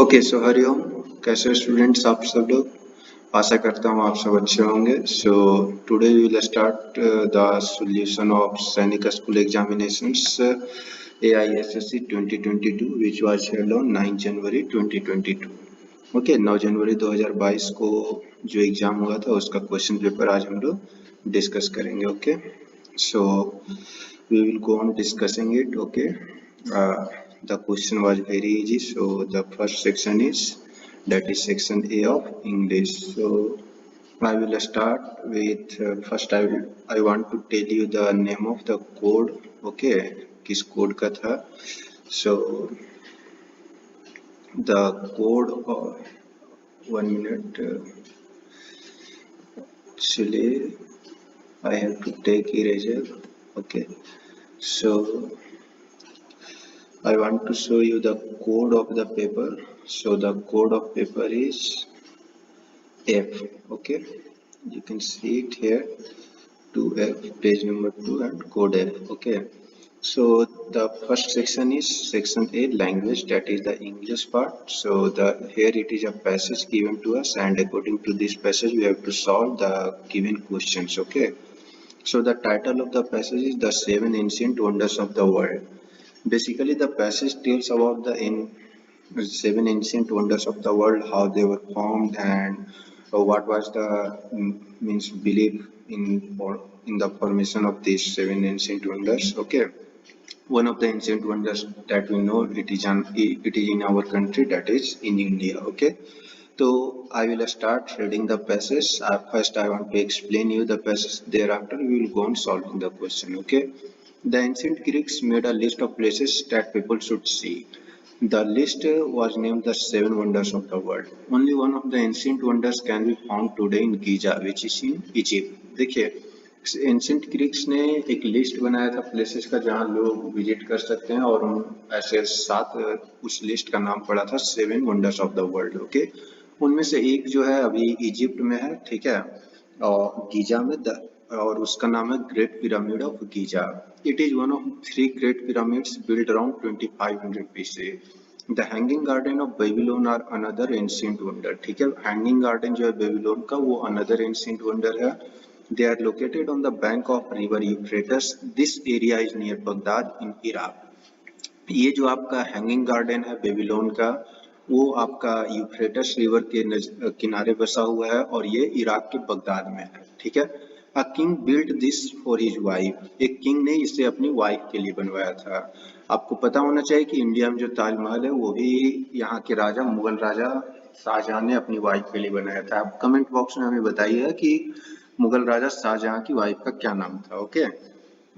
Okay so Hariom. कैसे students आप सब लोग? आशा करता हूँ आप सब अच्छे होंगे। So today we will start the solution of Sainik school examinations AISSC 2022 which was held on 9 January 2022। Okay 9 जनवरी 2022 को जो एग्जाम हुआ था उसका क्वेश्चन पेपर आज हम लोग डिस्कस करेंगे। Okay so we will go on discussing it. Okay, the question was very easy. So the first section is, that is section A of English. So I will start with first I want to tell you the name of the code. Okay, किस code का था? So the code, 1 minute, actually I have to take eraser. Okay, so I want to show you the code of the paper. So the code of paper is F. Okay, you can see it here, 2F, page number 2 and code F. Okay, so the first section is section A, language, that is the English part. So here it is a passage given to us, and according to this passage we have to solve the given questions. Okay, so the title of the passage is The Seven Ancient Wonders of the World. Basically, the passage tells about the seven ancient wonders of the world, how they were formed, and what was the means belief in the formation of these seven ancient wonders. Okay, one of the ancient wonders that we know, it is in our country, that is in India. Okay, so I will start reading the passage. First, I want to explain you the passage. Thereafter, we will go on solving the question. Okay. The ancient Greeks made a list of places that people should see. The list was named the Seven Wonders of the World. Only one of the ancient wonders can be found today in Giza, which is in Egypt. देखिए, ancient Greeks ने एक list बनाया था places का जहाँ लोग visit कर सकते हैं, और उन ऐसे सात, उस लिस्ट का नाम पड़ा था seven wonders of the world. Okay, उनमें से एक जो है अभी इजिप्ट में है, ठीक है, और गीजा में, और उसका नाम है Great Pyramid of Giza. It is one of three great pyramids build around 2500 BC। The hanging garden of Babylon are another ancient wonder. ठीक है, हैंगिंग गार्डन जो है बेबीलोन का, वो अनदर एंशिएंट वंडर है। They are located on the bank of river Euphrates. This area is near Baghdad in Iraq. ये जो आपका हैंगिंग गार्डन है बेबीलोन का, वो आपका यूफ्रेटस रिवर के किनारे बसा हुआ है, और ये इराक के बगदाद में है। ठीक है, a king built this for his wife. एक किंग ने इसे अपनी वाइफ के लिए बनवाया था। आपको पता होना चाहिए कि इंडिया में जो ताजमहल है वो भी यहाँ के राजा, मुगल राजा शाहजहां ने अपनी वाइफ के लिए बनाया था। आप कमेंट बॉक्स में हमें बताइए कि मुगल राजा शाहजहां की वाइफ का क्या नाम था। Okay,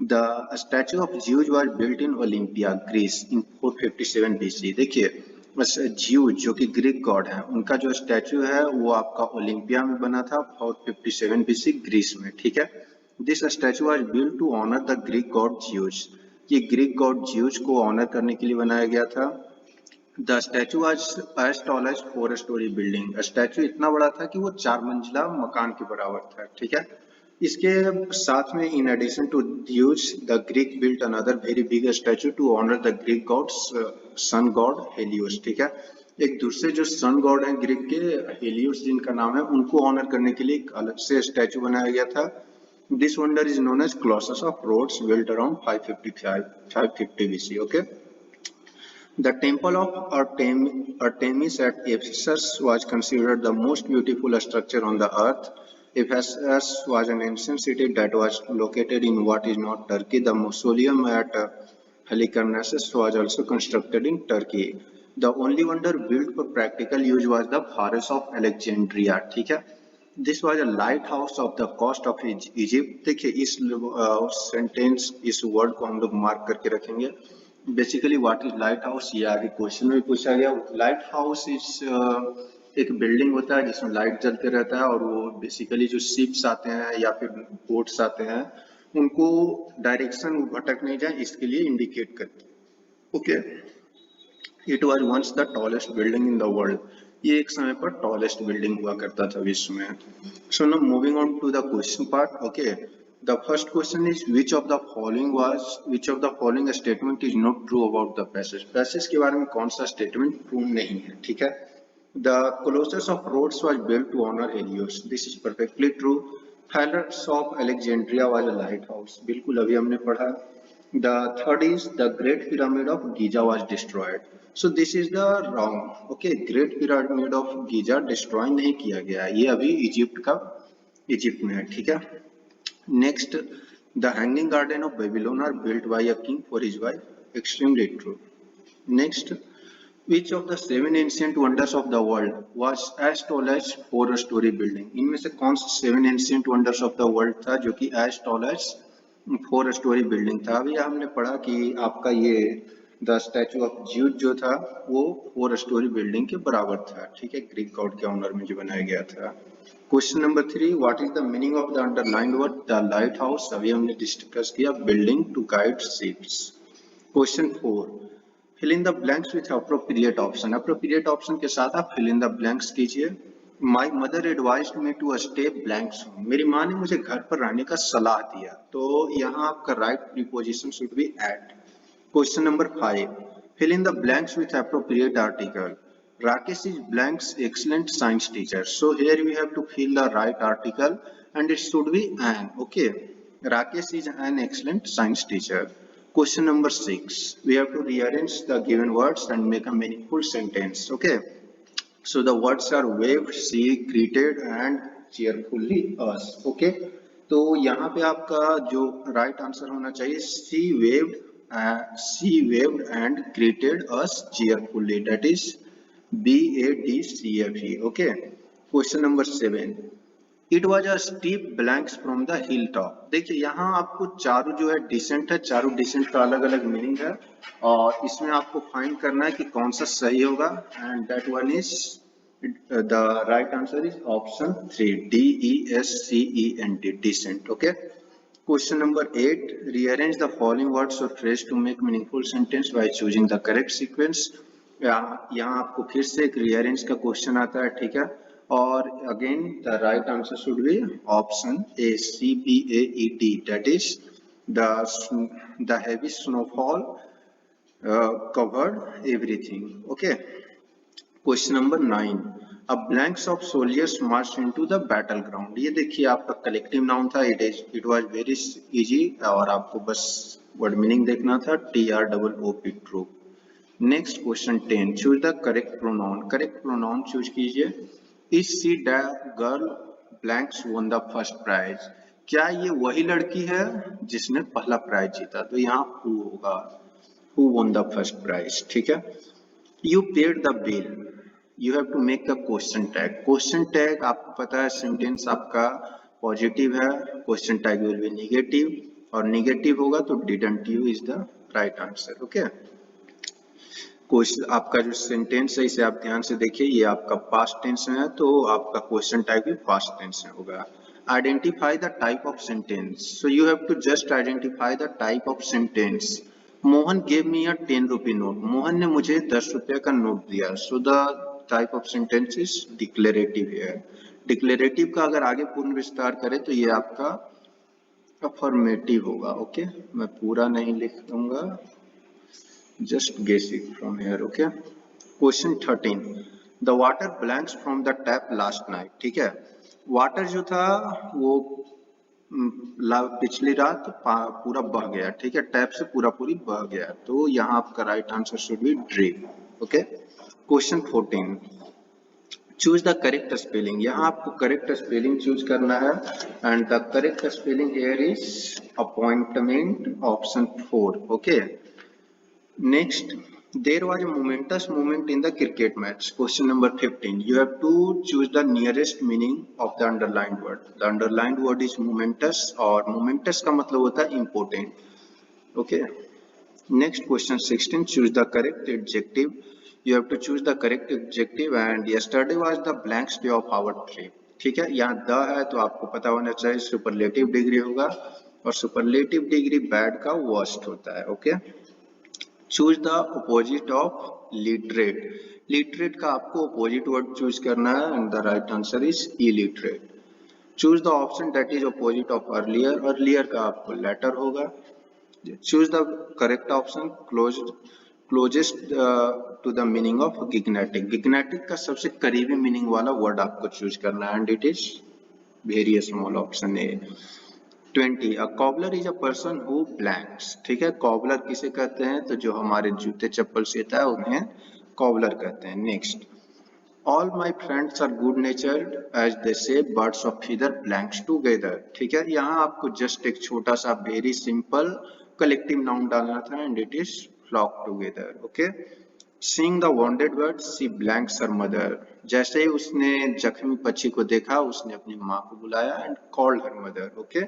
the statue of Zeus was built in Olympia, Greece in 457 BC। देखिए, ज्यूज जो कि ग्रीक गॉड है, उनका जो स्टैचू है वो आपका ओलंपिया में बना था 457 BC ग्रीस में। ठीक है, this statue was built to honour the Greek god Zeus. ये ग्रीक गॉड ज्यूज को ऑनर करने के लिए बनाया गया था। The statue was as tall as 4 storey building. Statue इतना बड़ा था कि वो 4 मंजिला मकान के बराबर था। ठीक है, इसके साथ में in addition to this the Greek built another very big statue to honour the Greek gods sun god Helios. ठीक है, एक दूसरे जो सन गॉड हैं ग्रीक के, हेलियोस जिनका नाम है, उनको ऑनर करने के लिए एक अलग से स्टैचू बनाया गया था। This wonder is known as colossus of Rhodes, built around 550 BC। Okay, the temple of Artemis at Ephesus was considered the most beautiful structure on the earth. Ephesus was an ancient city that was located in what is now Turkey. The mausoleum at Halicarnassus was also constructed in Turkey. The only wonder built for practical use was the Pharos of Alexandria. ठीक है, this was a lighthouse of the coast of Egypt. देखिए, इस sentence, इस word को हम लोग mark करके रखेंगे। Basically what is light house, ये आगे क्वेश्चन में पूछा गया। लाइट हाउस इज एक बिल्डिंग होता है जिसमें लाइट जलते रहता है, और वो बेसिकली जो शिप्स आते हैं या फिर बोट्स आते हैं, उनको डायरेक्शन भटक नहीं जाए इसके लिए इंडिकेट करते हैं। Okay, it was once the tallest building in the world. ये एक समय पर टॉलेस्ट बिल्डिंग हुआ करता था विश्व में। So now moving on to the question part. Okay, The first question is which of the following statement is not true about the passage. Passage के बारे में कौन सा statement true नहीं है, ठीक है? The Colossus of Rhodes was built to honor Helios. This is perfectly true. Pharos of Alexandria was a lighthouse. बिल्कुल अभी हमने पढ़ा. The third is the Great Pyramid of Giza was destroyed. So this is the wrong. Okay, Great Pyramid of Giza destroy नहीं किया गया. ये अभी Egypt में है, ठीक है? Next, the Hanging Garden of Babylon are built by a king for his wife. Extremely true. Next, which of the 7 ancient wonders of the world was as tall as 4-story building? इनमें से कौन सा 7 ancient wonders of the world था जो कि as tall as 4-story building था? अभी हमने पढ़ा कि आपका ये द स्टैचू ऑफ ज्यूड जो था वो 4-story बिल्डिंग के बराबर था, ठीक है? ग्रीक गॉड के ऑनर में जो बनाया गया था. Question number 3, what is the meaning of the underlined word the lighthouse? अभी हमने डिस्कस किया, building to guide ships. Question 4, fill in the blanks with appropriate option. Appropriate option के साथ आप फिल इन द ब्लैंक्स कीजिए. My mother advised me to stay blanks home. मेरी माँ ने मुझे घर पर रहने का सलाह दिया. तो यहाँ आपका right preposition should be at. Question number 5, fill in the blanks with appropriate article. Rakesh is blank's excellent science teacher. So here we have to fill the right article and it should be an. Okay, Rakesh is an excellent science teacher. Question number 6, we have to rearrange the given words and make a meaningful sentence. Okay, so the words are waved, she greeted and cheerfully us. Okay, तो यहाँ पे आपका जो right answer होना चाहिए she waved and greeted us cheerfully. That is BADCFE. Okay. Question number 7. It was a steep blanks from the hilltop. देखिए यहाँ आपको चारों जो है डिसेंट है, चारों डिसेंट का अलग अलग मीनिंग है और इसमें आपको फाइंड करना है कि कौन सा सही होगा. And that one is the right answer is option 3, DESCENT, descent. Okay. Question number 8. Rearrange the following words or phrase to make meaningful sentence by choosing the correct sequence. यहाँ आपको फिर से एक रीअरेंज का क्वेश्चन आता है, ठीक है? और again the right answer should be option A, CBAET. That is the heavy snowfall covered everything. Okay. Question number 9. A blanks of soldiers marched into the battleground. ये देखिए आपका कलेक्टिव नाउन था. इट वाज वेरी इजी और आपको बस word meaning देखना था. TROOP, true. Next question 10, choose the correct pronoun. Correct pronoun choose कीजिए. Is she the girl blanks won the first prize. क्या ये वही लड़की है जिसने पहला प्राइज जीता? तो यहाँ हु होगा, who won the first prize, ठीक है? You paid the bill. You have to make the question tag. Question tag आपको पता है सेंटेंस आपका पॉजिटिव है, question tag will be negative और नेगेटिव होगा तो didn't you is the right answer. Okay. Question आपका जो सेंटेंस है इसे आप ध्यान से देखिए. ये आपका पास्ट टेंस है तो आपका क्वेश्चन टाइप भी पास्ट टेंस में होगा. Identify the type of sentence. So you have to just identify the type of sentence. Mohan gave me a 10 rupee note. मोहन ने मुझे 10 रुपये का नोट दिया. So the type of sentence is declarative है. डिक्लेरेटिव का अगर आगे पूर्ण विस्तार करें तो ये आपका अफर्मेटिव होगा. ओके, मैं पूरा नहीं लिख दूंगा, just guess it from here. Okay. Question 13. The water blanks from the tap last night. ठीक है, वाटर जो था वो पिछली रात पूरा बह गया, ठीक है? टैप से पूरी बह गया. तो यहाँ आपका right answer should be drip. Okay. Question 14. Choose the correct spelling. यहाँ आपको करेक्ट स्पेलिंग चूज करना है and the correct spelling here is appointment, option 4. Okay. Next, there was a momentous moment in the cricket match. Question number 15. You have to choose the nearest meaning of the underlined word. The underlined word is momentous और momentous का मतलब होता है important. Okay. Next question 16. Choose the correct adjective. You have to choose the correct adjective and yesterday was the blank day of our trip. ठीक है, यहाँ the है तो आपको पता होना चाहिए सुपरलेटिव डिग्री होगा और सुपरलेटिव डिग्री बैड का वर्स्ट होता है. Okay. Choose the opposite of literate. Literate का आपको अपोजिट वर्ड चूज करना है and the right answer is illiterate. Choose the option that is opposite of earlier, earlier का आपको लेटर होगा। Choose the correct option closest to the meaning of gigantic, gigantic का सबसे करीबी मीनिंग वाला word आपको चूज करना है and it is very small, option A. 20 a cobbler is a person who blanks, ठीक है, कॉबलर किसे कहते हैं, तो जो हमारे जूते चप्पल सीता है उन्हें कॉबलर कहते हैं। Next, all my friends are good natured as they say birds of feather blanks together, ठीक है, यहाँ आपको जस्ट एक छोटा सा वेरी सिंपल कलेक्टिव नाउन डालना था and it is flock together, okay. Seeing the wounded bird see blanks her mother, जैसे ही उसने जख्मी पक्षी को देखा उसने अपनी माँ को बुलाया and called her mother, okay.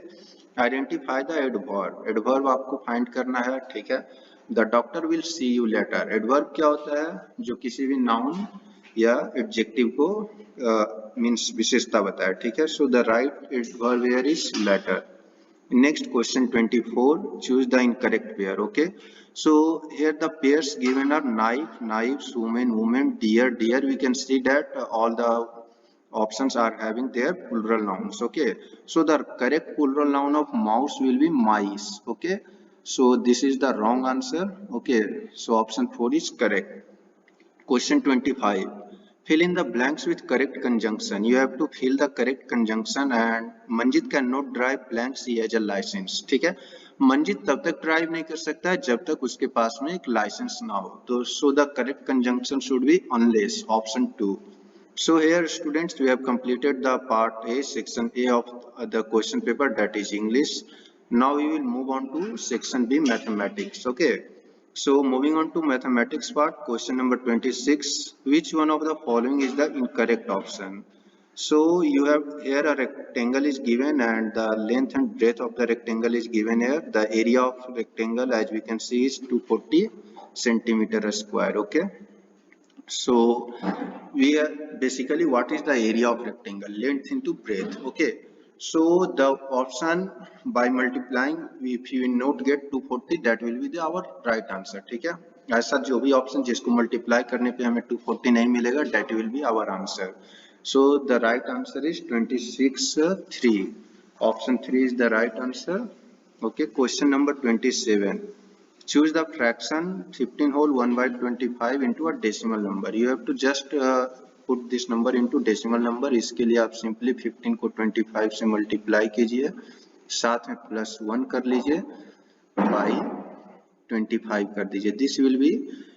Identify the adverb, adverb आपको फाइंड करना है, ठीक है। The doctor will see you later, adverb क्या होता है, जो किसी भी नाउन या एडजेक्टिव को मीन्स विशेषता बताए, ठीक है। So the right adverb here is later. Next question 24, choose the incorrect pair, okay. So here the pairs given are knife, knives, woman, woman, deer, deer. We can see that all the options are having their plural nouns, okay. So the correct plural noun of mouse will be mice, okay. So this is the wrong answer, okay. So option 4 is correct. Question 25. Fill in the blanks with correct conjunction. You have to fill the correct conjunction and Manjit cannot drive blank C as a license. ठीक है, मंजित तब तक drive नहीं कर सकता है जब तक उसके पास में एक लाइसेंस ना हो, तो so the correct conjunction should be unless, option 2. So here students, we have completed the part A, section A of the question paper, that is English. Now we will move on to section B, mathematics, okay. So moving on to mathematics part, question number 26. Which one of the following is the incorrect option? So you have here a rectangle is given and the length and breadth of the rectangle is given here. The area of rectangle, as we can see, is 240 centimeter square, okay. So we are basically, what is the area of rectangle, length into breadth, okay. So the option by multiplying, if you not get 240, that will be the our right answer, ठीक है। ऐसा जो भी option जिसको multiply करने पे हमें 240 नहीं मिलेगा, that will be our answer. So the right answer is 26 3, option 3 is the right answer, okay. Question number 27. Choose the fraction 15 whole 1 by 25 into a decimal number. You have to just put this number into decimal number. इसके लिए आप simply 15 को 25 से multiply कीजिए, साथ में plus 1 कर लीजिए, by 25 कर दीजिए. This will be,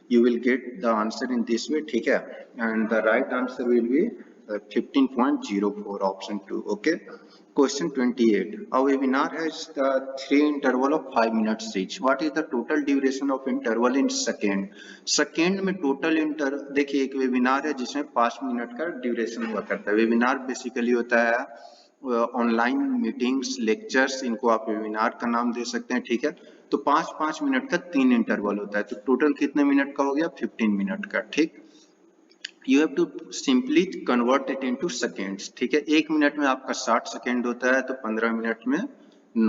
you will get the answer in this way, ठीक है. And the right answer will be 15.04, option 2, okay. Question 28. A webinar has the 3 interval of 5 minutes each. What is the total duration of interval in second? Second में total देखिए एक webinar है जिसमें 5 minute का duration हुआ करता है. Webinar basically होता है ऑनलाइन मीटिंग्स, लेक्चर्स, इनको आप वेबिनार का नाम दे सकते हैं, ठीक है. तो 5-5 मिनट का 3 इंटरवल होता है, तो टोटल कितने मिनट का हो गया, 15 मिनट का, ठीक. You have to simply convert it into seconds, ठीक है. 1 मिनट में आपका 60 सेकेंड होता है, तो 15 मिनट में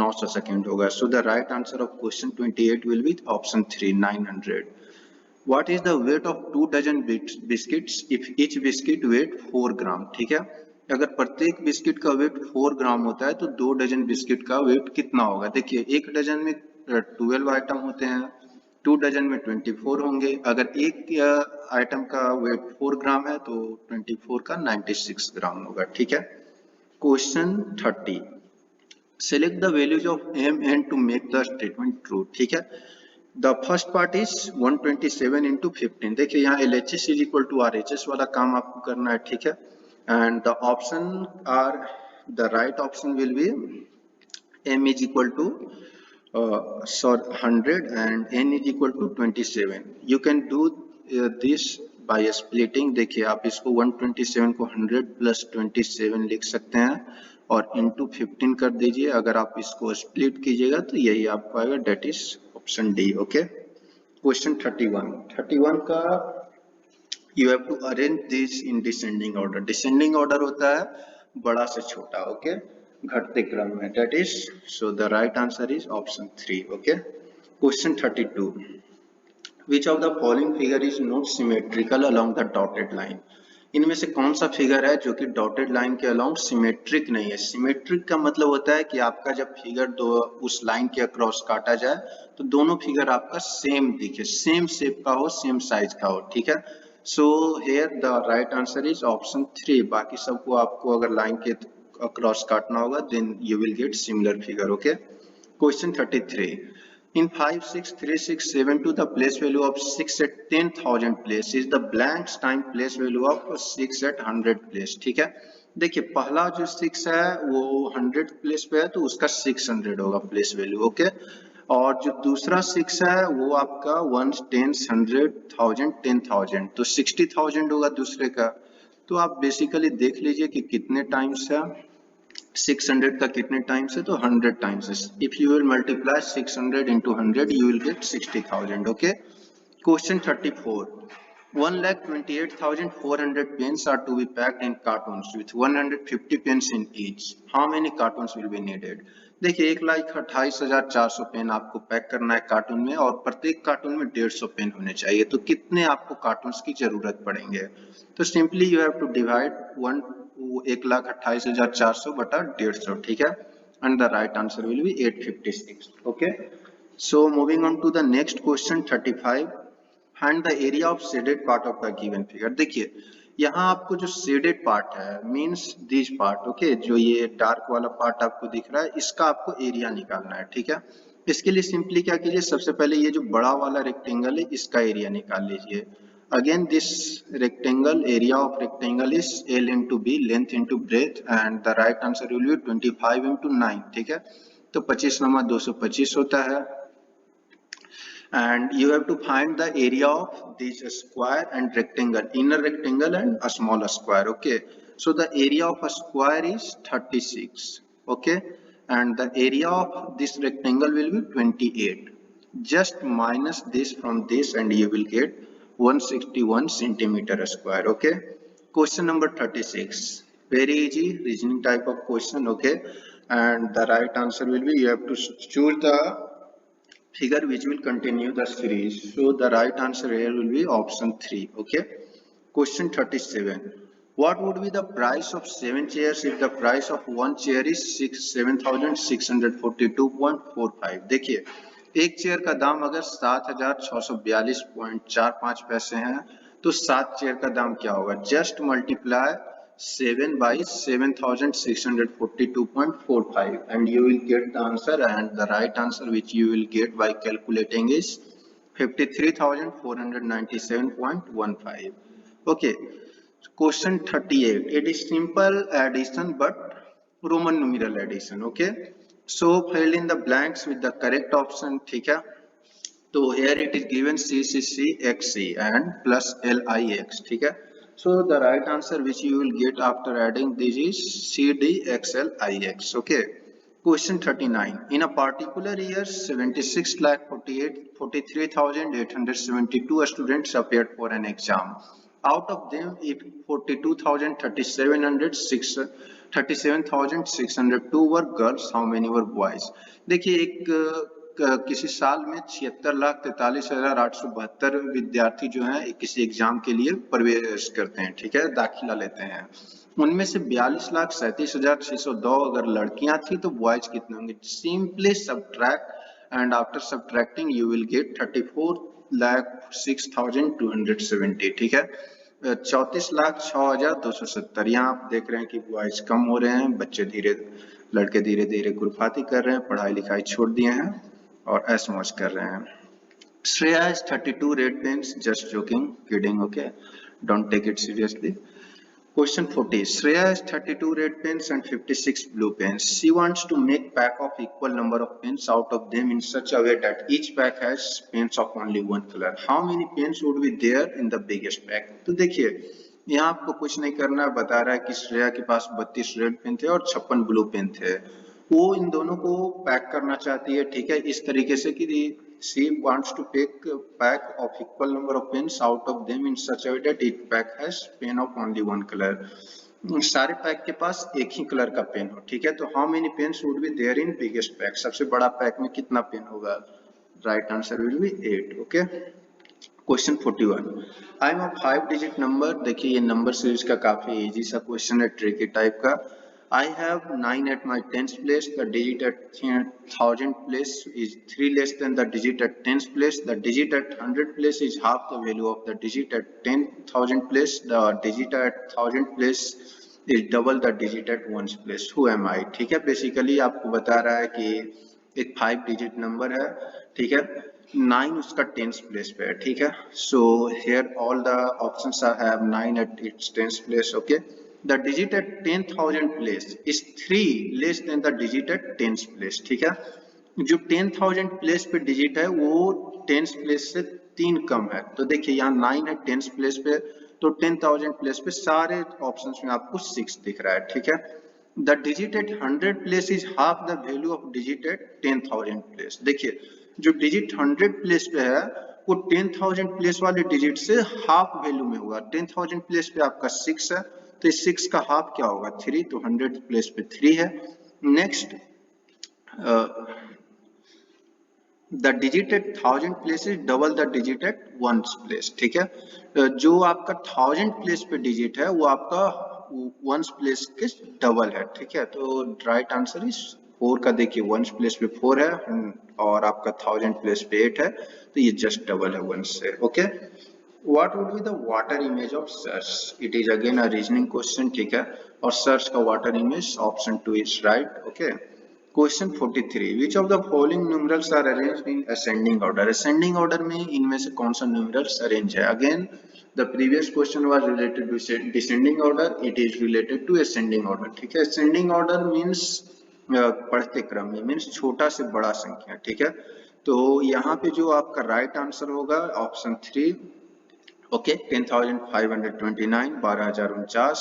900 सेकेंड होगा. So the right answer of question 28 will be option 3, 900. What is the weight of 2 dozen biscuits if each biscuit weight 4 ग्राम, ठीक है. अगर प्रत्येक बिस्किट का वेट 4 ग्राम होता है तो 2 डजन बिस्किट का वेट कितना होगा. देखिए एक डजन में 12 आइटम होते हैं, 2 डजन में 24 होंगे. अगर एक आइटम का वेट 4 ग्राम है तो 24 का 96 ग्राम होगा, ठीक है. Question 30. Select the values of m n to make the statement true, ठीक है. The first part is 127 into 15. देखिए यहाँ LHS इज इक्वल टू RHS वाला काम आपको करना है, ठीक है. And the option are, the right option will be m is equal to 100 and n is equal to 27. You can do this by splitting. देखिए आप इसको 127 को 100 plus 27 लिख सकते हैं और into 15 कर दीजिए. अगर आप इसको स्प्लिट कीजिएगा तो यही आपको आएगा, that is option D, okay. Question 31 का you have to arrange this in descending order. Descending order होता है बड़ा से छोटा, okay, घटते क्रम में, that is, so the right answer is option 3, okay. Question 32. Which of the following figure is not symmetrical along the dotted line? इनमें से कौन सा फिगर है जो कि डॉटेड लाइन के अलाउंग सिमेट्रिक नहीं है? सिमेट्रिक का मतलब होता है कि आपका जब फिगर दो उस लाइन के अक्रॉस काटा जाए तो दोनों फिगर आपका सेम दिखे, सेम शेप का हो, सेम साइज का हो, ठीक है। So here the right answer is option 3। बाकी सबको आपको अगर लाइन के अक्रॉस काटना होगा then you will get similar figure, okay. Question 33. In 5, 6, 3, 6, 7 2, the place value of 6 at 10,000 place is the blanks time place value of 6 at 100 place. ठीक है, देखिए पहला जो 6 है वो 100 प्लेस पे है तो उसका 600 होगा प्लेस वैल्यू, ओके। और जो दूसरा 6 है वो आपका 1, 10, 100, 1000, 10,000 तो 60,000 होगा दूसरे का। तो आप बेसिकली देख लीजिए कि कितने टाइम्स है 600 का, कितने टाइम्स है तो 100 टाइम्स है। If you will multiply 600 into 100 you will get 60,000, okay। Question 34. 1,28,400 pens are to be packed in cartons with 150 pens in each. How many cartons will be needed? देखिए 1,28,400 पेन आपको pack करना है cartoon में और प्रत्येक cartoon में 150 pen होने चाहिए, तो कितने आपको कार्टून्स की जरूरत पड़ेंगे? तो simply you have to divide 1,28,400 बटा 150, ठीक है। And the right answer will be 856, okay. So moving on to the next question 35 and the area of shaded part of the given figure. देखिए यहाँ आपको जो शेडेड पार्ट है means this part, okay, जो ये डार्क वाला part आपको दिख रहा है इसका आपको एरिया निकालना है, ठीक है। इसके लिए सिंपली क्या कीजिए, सबसे पहले ये जो बड़ा वाला रेक्टेंगल है इसका एरिया निकाल लीजिए। Again this rectangle, area of rectangle is L into B, length into breadth, and the right answer will B 25 into 9, ठीक है। तो 25 नमा 225 होता है। And you have to find the area of this square and rectangle, inner rectangle and a small square, okay. So the area of a square is 36, okay, and the area of this rectangle will be 28. Just minus this from this and you will get 161 centimeter square, okay. Question number 36, very easy reasoning type of question, okay, and the right answer will be, you have to choose the figure which will continue the series. So the right answer here will be option 3, okay. Question 37. What would be the price of 7 chairs if the price of one chair is 7,642.45? देखिए एक chair का दाम अगर 7,642.45 पैसे हैं तो 7 chair का दाम क्या होगा? Just multiply 7 by 7,642.45 and you will get the answer, and the right answer which you will get by calculating is 53,497.15. okay. Question 38. It is simple addition but Roman numeral addition, okay. So fill in the blanks with the correct option, ठीक है। तो here it is given CCCXC and plus LIX, ठीक है। So the right answer which you will get after adding this is CDXLIX, okay. Question 39. In a particular year, 76,43,872 students appeared for an exam. Out of them, if 42,37,602 were girls, how many were boys? देखिए एक किसी साल में 76,43,872 विद्यार्थी जो हैं किसी exam के लिए प्रवेश करते हैं, ठीक है, दाखिला लेते हैं। उनमें से 42,37,602 अगर लड़कियां थी तो बॉयज कितने होंगे? Simply subtract and after subtracting you will gate 34,06,270, ठीक है। 34,06,270। यहाँ आप देख रहे हैं कि बॉयज कम हो रहे हैं, लड़के धीरे धीरे खुरफाती कर रहे हैं, पढ़ाई लिखाई छोड़ दिए हैं और ऐश मौज कर रहे हैं। Shreya has 32 red pens, just joking, kidding, okay, don't take it seriously. Question 40. Shreya has 32 red pens and 56 blue pens. She wants to make pack of equal number of pens out of them in such a way that each pack has pens of only one color. How many pens would be there in the biggest pack? तो देखिए यहाँ आपको कुछ नहीं करना है, बता रहा है कि श्रेया के पास 32 रेड पेन थे और 56 ब्लू पेन थे। वो इन दोनों को पैक करना चाहती है, ठीक है, इस तरीके से कि she wants to take a pack of equal number of pens out of them in such a way that each pack has pen of only one color. सारे पैक के पास एक ही कलर का पेन हो, ठीक है। तो how many pens would be there in biggest pack? सबसे बड़ा पैक में कितना पेन होगा? Right answer will B 8, okay. Question 41, I am a 5 digit number. देखिए ये नंबर सीरीज का काफी इजी सा क्वेश्चन है, ट्रिकी टाइप का। I have 9 at my tens place, the digit at 1000 place is 3 less than the digit at tens place, the digit at 100 place is half the value of the digit at 10,000 place, the digit at 1000 place is double the digit at ones place, who am I। ठीक है, basically आपको बता रहा है कि एक 5 digit number है, ठीक है, 9 उसका टेंस प्लेस पे है, ठीक है। So here all the options I have 9 at its tens place, okay। The digit at 10,000 place is 3 less than the digit at tens place, ठीक है। जो 10,000 प्लेस पे डिजिट है वो टेंस प्लेस से 3 कम है। तो देखिए यहाँ 9 है टेंस प्लेस पे, तो 10,000 प्लेस पे सारे ऑप्शंस में आपको 6 दिख रहा है, ठीक है। The digit at 100 place is half the value of digit at 10,000 place. देखिए जो डिजिट 100 प्लेस पे है वो 10,000 प्लेस वाले डिजिट से हाफ वैल्यू में होगा। 10,000 प्लेस पे आपका 6 है, तो इस 6 का हाफ क्या होगा 3, तो 100 प्लेस पे 3 है। Next the digit at 1000 place is double the digit at once place, ठीक है। जो आपका 1000 प्लेस पे डिजिट है वो आपका वंस प्लेस के डबल है, ठीक है। तो राइट आंसर इज 4 का। देखिए वंस प्लेस पे 4 है और आपका 1000 प्लेस पे 8 है, तो ये जस्ट डबल है वंस से, okay. What would be the water image of search? It is again a reasoning question, ठीक है। और search का water image option 2 is right, okay। Question 43, which of the following numerals are arranged in ascending order? Ascending order में इनमें से कौन सा numerals arrange है? Again the previous question was related to descending order, it is related to ascending order, ठीक है। ascending order means बढ़ते क्रम में, मीन्स छोटा से बड़ा संख्या, ठीक है। तो यहाँ पे जो आपका राइट आंसर होगा ऑप्शन 3, ओके। 10,529 12,049,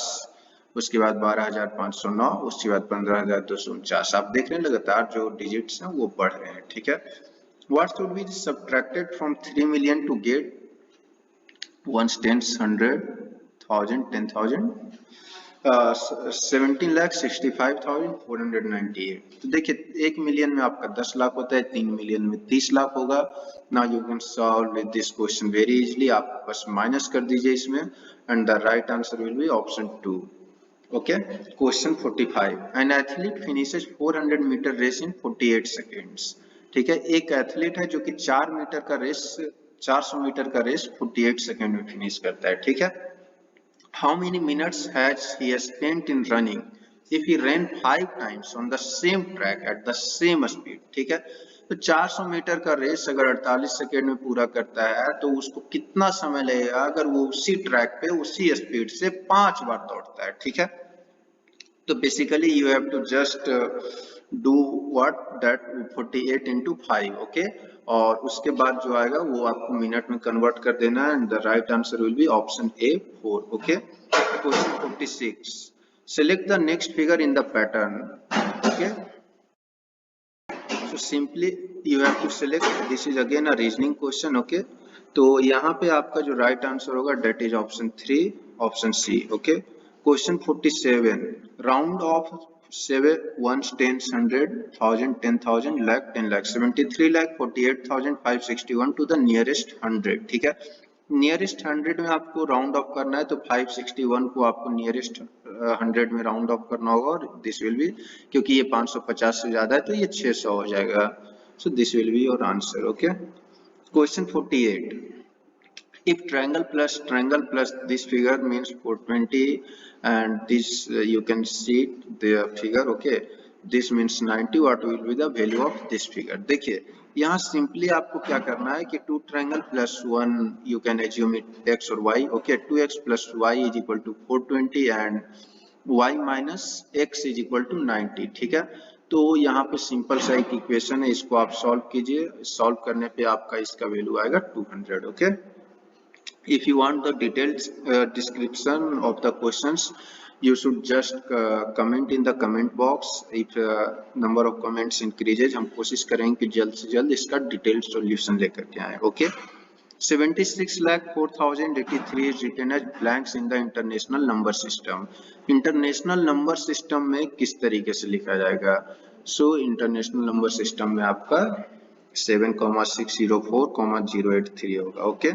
उसके बाद 12,509, उसके बाद 15,249। आप देख रहे हैं लगातार जो डिजिट्स हैं वो बढ़ रहे हैं, ठीक है। What should be subtracted from 3 million to get ones, tens, 100, 1000, 10,000? 17,65,498। तो देखिए 1 मिलियन में आपका 10 लाख होता है, 3 मिलियन में 30 लाख होगा। Now you can solve this question very easily. आप बस माइनस कर दीजिए इसमें and the right answer will be option 2, okay. Question 45, an athlete finishes 400 metre race in 48 seconds, ठीक है। एक एथलीट है जो कि 400 मीटर का रेस 48 सेकेंड में फिनिश करता है, ठीक है। How many minutes has he spent in running if he ran 5 times on the same track at the same speed, ठीक है। तो 400 मीटर का रेस अगर 48 सेकेंड में पूरा करता है तो उसको कितना समय लगेगा अगर वो उसी ट्रैक पे उसी स्पीड से 5 बार दौड़ता है, ठीक है। तो basically you have to just do what that 48 into 5, okay. और उसके बाद जो आएगा वो आपको मिनट में कन्वर्ट कर देना है and the right answer will be option A 4, okay. Question 46, select the next figure in the pattern, okay। so simply you have to select, this is again a reasoning question, okay। तो यहाँ पे आपका जो right answer होगा that is option 3, option C, okay. Question 47, round off 7 ones, tens, 100, 1000, 10,000, lakh, 10 lakh, 73 lakh 48,561 to the nearest 100, ठीक है। Nearest 100 में आपको राउंड ऑफ करना है तो 561 को आपको नियरेस्ट 100 में राउंड ऑफ करना होगा और दिस विल बी, क्योंकि ये 550 से ज्यादा है तो ये 600 हो जाएगा। So this will be your answer, okay. Question 48, if triangle plus this figure means 420 and this you can see the figure, okay, this means 90, what will be the value of this figure। देखिए यहाँ simply आपको क्या करना है कि 2 triangle plus 1 you can assume it x और y, okay। 2x plus y is equal to 420 and y minus x is equal to 90, ठीक है। तो यहाँ पे सिंपल सा एक इक्वेशन है, इसको आप सॉल्व कीजिए। सॉल्व करने पे आपका इसका वैल्यू आएगा 200, okay. If you want the detailed description of the questions, you should just comment in the comment box. If number of comments increases, हम कोशिश करेंगे कि जल्द से जल्द इसका detailed solution लेकर के आए, okay। 76,04,083 is written as blanks in the international number system. International number system में किस तरीके से लिखा जाएगा? So international number system में आपका 7,604,083 होगा, okay।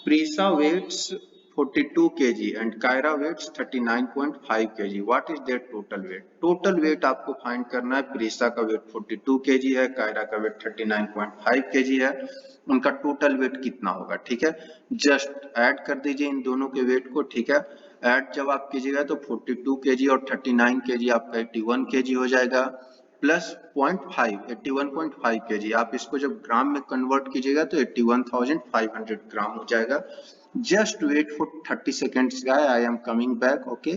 Prisa weighs 42 kg and Kyra weighs 39.5 kg. What is their total weight? Total weight आपको फाइंड करना है। प्रीसा का वेट 42 kg है, कायरा का वेट 39.5 kg है। उनका टोटल वेट कितना होगा? ठीक है, जस्ट ऐड कर दीजिए इन दोनों के वेट को। ठीक है, ऐड जब आप कीजिएगा तो 42 kg और 39 kg आपका 81 kg हो जाएगा, प्लस 0.5 81.5 kg। आप इसको जब ग्राम में कन्वर्ट कीजिएगा तो 81,500 ग्राम हो जाएगा। Just wait for 30 seconds guy, I am coming back. Okay,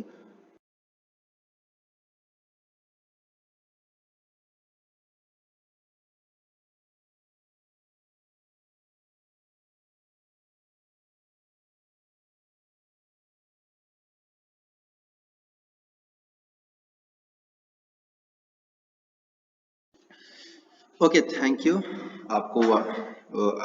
okay, thank you। आपको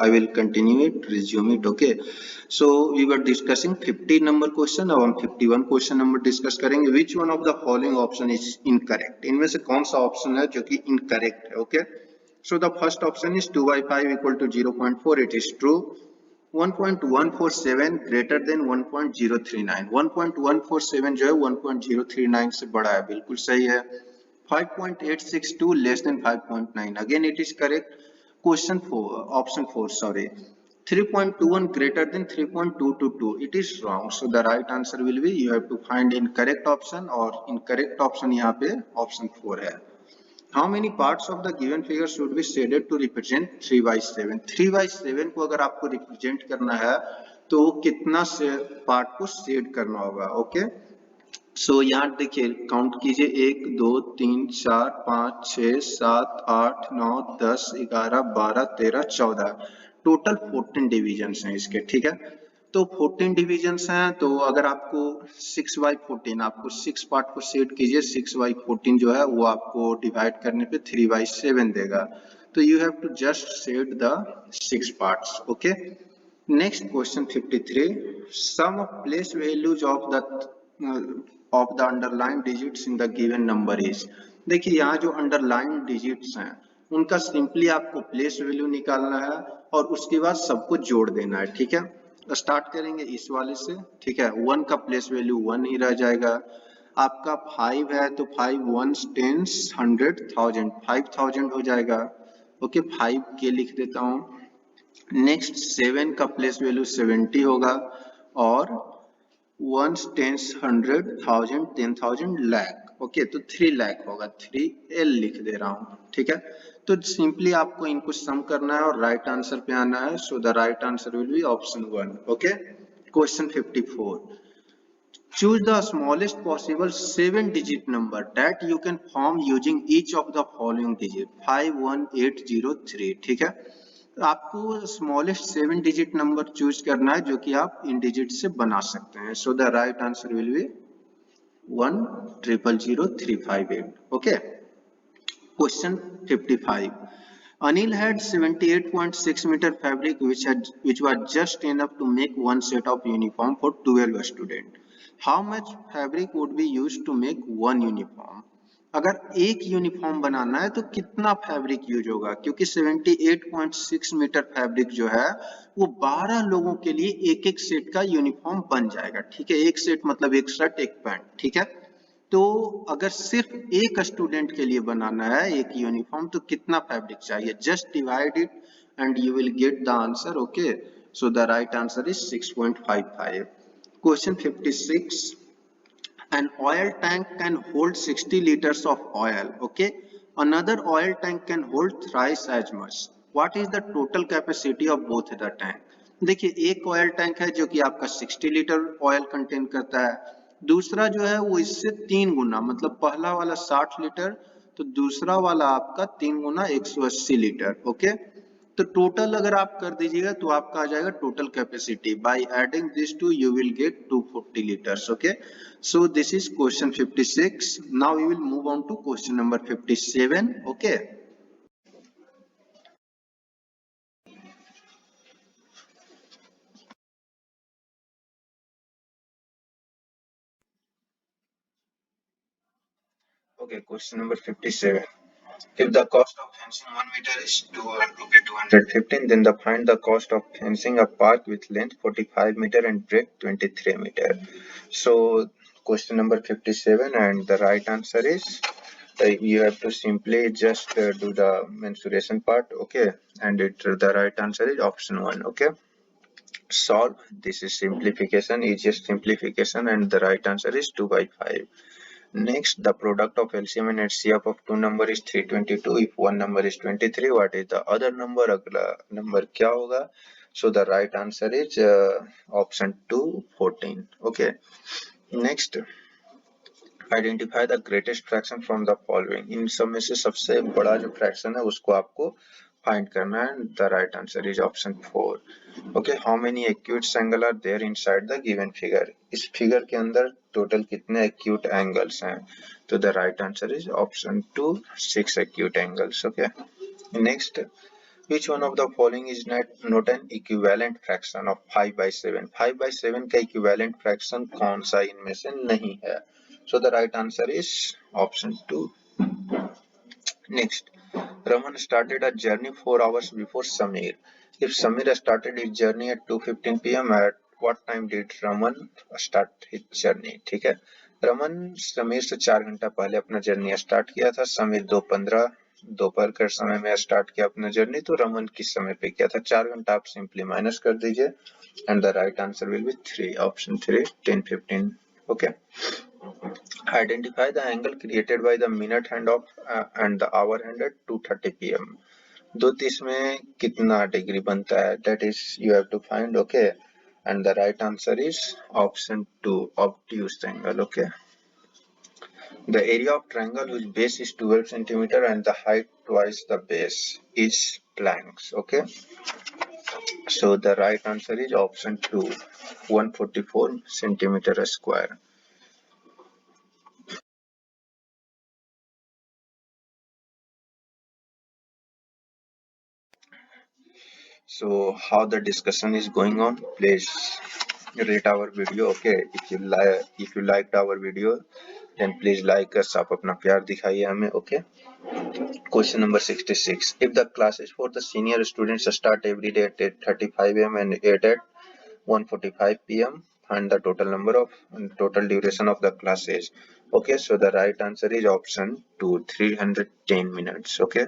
I will continue it, resume it। Okay, so we were discussing 50 number question, अब हम 51 क्वेश्चन नंबर डिस्कस करेंगे। which one of the following option is incorrect? इनमें से कौन सा option है जो कि incorrect है? Okay, so the first option is 2 by 5 equal to 0.4, it is true। 1.147 greater than 1.039, 1.147 जो है 1.039 से बड़ा है, बिल्कुल सही है। 5.862 less than 5.9, again it is correct। Question 4, option 4, sorry। 3.21 greater than 3.222, it is wrong। So the right answer will be, you have to find incorrect option, और incorrect option यहाँ पे option 4 है। How many parts of the given figure should be shaded to represent 3 by 7? 3 by 7 को अगर आपको represent करना है तो कितना से पार्ट को शेड करना होगा? ओके, सो यहाँ देखिए, काउंट कीजिए, 1 2 3 4 5 6 7 8 9 10 11 12 13 14, टोटल 14 डिविजन्स हैं इसके। ठीक है, तो 14 डिविजन्स हैं, तो अगर आपको 6 बाई 14, आपको 6 पार्ट को सेट कीजिए, 6 बाई 14 जो है वो आपको डिवाइड करने पे 3 बाई 7 देगा। तो you have to just set the 6 parts. Okay, next question 53, sum of place values of the underlined digits in the given number is. देखिए, यहाँ जो अंडरलाइन डिजिट्स हैं उनका सिंपली आपको प्लेस वैल्यू निकालना है और उसके बाद सबको जोड़ देना है। ठीक है, स्टार्ट करेंगे इस वाले से। ठीक है, 1 का प्लेस वैल्यू 1 ही रह जाएगा। आपका 5 है तो 5 1 10 100 1000, 5000 हो जाएगा। ओके, 5 के लिख देता हूँ। नेक्स्ट 7 का प्लेस वैल्यू 70 होगा, और 1 10 100 1000 10,000 लाख। ओके, तो 3 लाख होगा, 3L लिख दे रहा हूँ। ठीक है, तो सिंपली आपको इनको सम करना है और राइट आंसर पे आना है। So the right answer will be option 1। Okay, question 54, choose the smallest possible 7-digit number that you can form using each of the following digit 51803। ठीक है, तो आपको स्मॉलेस्ट 7-digit नंबर चूज करना है जो कि आप इन डिजिट से बना सकते हैं। सो the right answer will B 1000358। Okay, question 55, Anil had 78.6 meter fabric which was just enough to make one set of uniform for 12 students. How much fabric would be used to make one uniform? अगर एक uniform बनाना है तो कितना fabric use होगा? क्योंकि 78.6 metre fabric जो है वो 12 लोगों के लिए एक एक सेट का यूनिफॉर्म बन जाएगा। ठीक है, एक सेट मतलब एक शर्ट एक पैंट। ठीक है, तो अगर सिर्फ एक स्टूडेंट के लिए बनाना है एक यूनिफॉर्म तो कितना फैब्रिक चाहिए? Just divide it and you will get the answer. Okay, so the right answer is 6.55। Question 56, an oil tank can hold 60 liters of oil. Okay, another oil tank can hold thrice as much. What is the total capacity of both the tank? देखिए, एक oil tank है जो कि आपका 60 litre oil contain करता है, दूसरा जो है वो इससे 3 गुना, मतलब पहला वाला 60 लीटर तो दूसरा वाला आपका 3 गुना 180 लीटर। ओके, तो टोटल अगर आप कर दीजिएगा तो आपका आ जाएगा total capacity, by adding this to you will get 240 litres. Okay, so this is question 56। now we will move on to question number 57। okay, okay, question number 57, If the cost of fencing 1 meter is rupee 215, then find the cost of fencing a park with length 45 meter and breadth 23 meter. So question number 57, and the right answer is you have to simply just do the mensuration part, okay, and the right answer is option 1, okay. Solve. This is simplification, easiest simplification, and the right answer is 2 by 5. Next, the product of LCM and HCF of two number is 322. If one number is 23, what is the other number? अगला number क्या होगा? So the right answer is option 2, 14. Okay. Next, identify the greatest fraction from the following. इन सब में से सबसे बड़ा जो fraction है उसको आपको find करना है. The right answer is option 4. Okay, how many acute angles are there inside the given figure? इस figure के अंदर total कितने acute angles हैं? तो the right answer is option 2, 6 acute angles. Okay. Next, which one of the following is not an equivalent fraction of 5 by 7? 5 by 7 का equivalent fraction कौन सा इनमें से नहीं है? So the right answer is option 2. Next, Raman started a journey 4 hours before Samir. If Samir started his journey at 2:15 p.m., at what time did Raman start his journey? ठीक है, रमन समीर से 4 घंटा पहले अपना जर्नी स्टार्ट किया था. समीर 2:15 दोपहर के समय में स्टार्ट किया अपना जर्नी, तो रमन किस समय पे किया था? 4 घंटा आप सिंपली माइनस कर दीजिए and the right answer will B 3, option 3, 10:15. Okay. Identify the angle created by the minute hand of and the hour hand at 2:30 p.m. 2:30 में कितना डिग्री बनता है? That is you have to find. Okay, and the right answer is option 2, obtuse angle. Okay. The area of triangle whose base is 12 centimeter and the height twice the base is planks. Okay. So the right answer is option 2, 144 centimeter square. So how the discussion is going on? Please rate our video. Okay, if you liked our video, then please like us. आप अपना प्यार दिखाइए हमें. Okay. Question number 66. If the classes for the senior students start every day at 8:35 am and end at 1:45 p.m. and the total duration of the classes. Okay, so the right answer is option 2, 310 minutes. Okay.